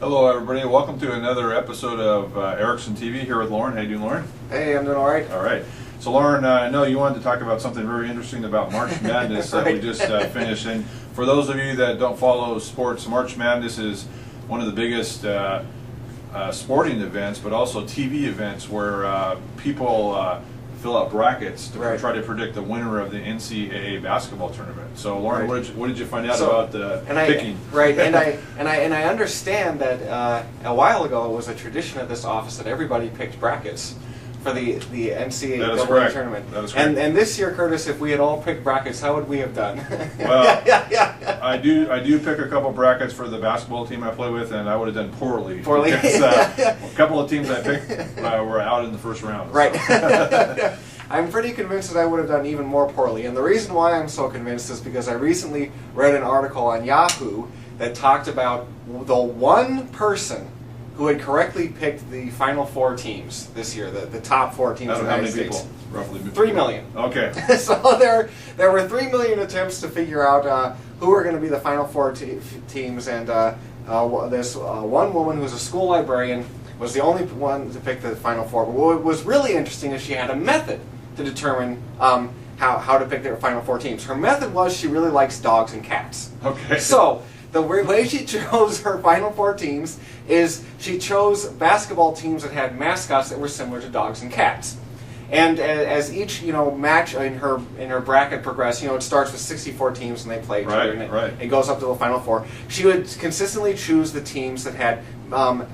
Hello, everybody. Welcome to another episode of Erickson TV here with Lauren. How you doing, Lauren? Hey, I'm doing all right. All right. So, Lauren, I know you wanted to talk about something very interesting about March Madness that we just finished. And for those of you that don't follow sports, March Madness is one of the biggest sporting events, but also TV events where people fill out brackets to try to predict the winner of the NCAA basketball tournament. So, Lauren, what did you find out about picking? And I understand that a while ago it was a tradition at this office that everybody picked brackets for the NCAA tournament. That is correct. And this year, Curtis, if we had all picked brackets, how would we have done? Well, I do pick a couple brackets for the basketball team I play with, and I would have done poorly. Because, a couple of teams I picked were out in the first round. Right. So. I'm pretty convinced that I would have done even more poorly. And the reason why I'm so convinced is because I recently read an article on Yahoo that talked about the one person who had correctly picked the final four teams this year, the top four teams in the United States. People, roughly? 3 million. Okay. So there were 3 million attempts to figure out who were going to be the final four teams, and this one woman who was a school librarian was the only one to pick the final four. But what was really interesting is she had a method to determine how to pick their final four teams. Her method was she really likes dogs and cats. Okay. So the way she chose her final four teams is she chose basketball teams that had mascots that were similar to dogs and cats. And as each match in her bracket progressed, it starts with 64 teams and they play each other, and it goes up to the final four. She would consistently choose the teams that had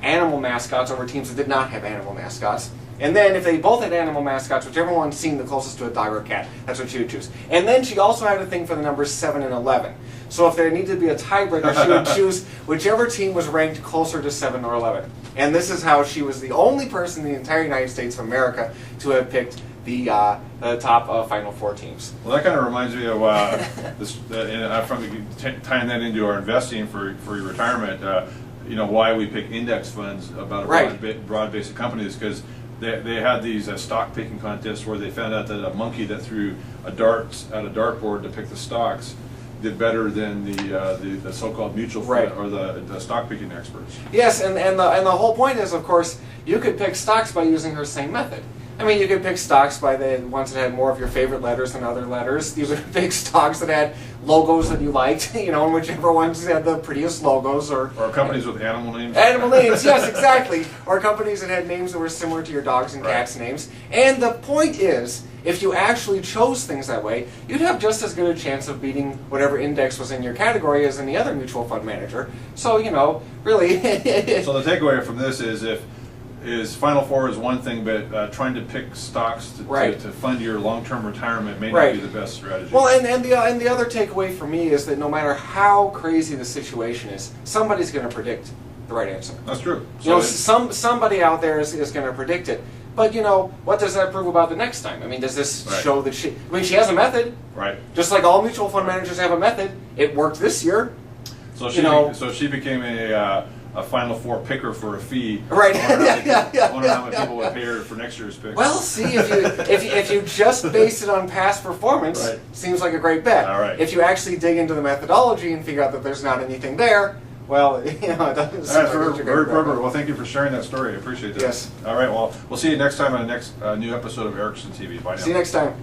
animal mascots over teams that did not have animal mascots. And then if they both had animal mascots, whichever one seemed the closest to a dog or a cat, that's what she would choose. And then she also had a thing for the numbers 7 and 11. So if there needed to be a tiebreaker, she would choose whichever team was ranked closer to 7 or 11. And this is how she was the only person in the entire United States of America to have picked the top Final Four teams. Well, that kind of reminds me of tying that into our investing for your retirement. Why we pick index funds about a broad base of companies, because they had these stock picking contests where they found out that a monkey that threw a dart at a dartboard to pick the stocks did better than the so-called mutual fund or the stock picking experts. Yes, and the whole point is, of course, you could pick stocks by using her same method. I mean, you could pick stocks by the ones that had more of your favorite letters than other letters. You could pick stocks that had logos that you liked, and whichever ones had the prettiest logos. Or companies with animal names. Animal names, yes, exactly. Or companies that had names that were similar to your dogs and cats' names. And the point is, if you actually chose things that way, you'd have just as good a chance of beating whatever index was in your category as any other mutual fund manager. So, really. So the takeaway from this is Final Four is one thing, but trying to pick stocks to fund your long-term retirement may not be the best strategy. Well, and the other takeaway for me is that no matter how crazy the situation is, somebody's going to predict the right answer. That's true. So somebody out there is going to predict it. But what does that prove about the next time? I mean, does this show that she has a method? Right. Just like all mutual fund managers have a method. It worked this year. So she became a Final Four picker for a fee. Right. I wonder how many people would pay her for next year's pick. Well, see, if you just base it on past performance, seems like a great bet. All right. If you actually dig into the methodology and figure out that there's not anything there, well, it doesn't seem like very appropriate. Well, thank you for sharing that story. I appreciate that. Yes. All right. Well, we'll see you next time on the next new episode of Erickson TV. Bye now. See you next time.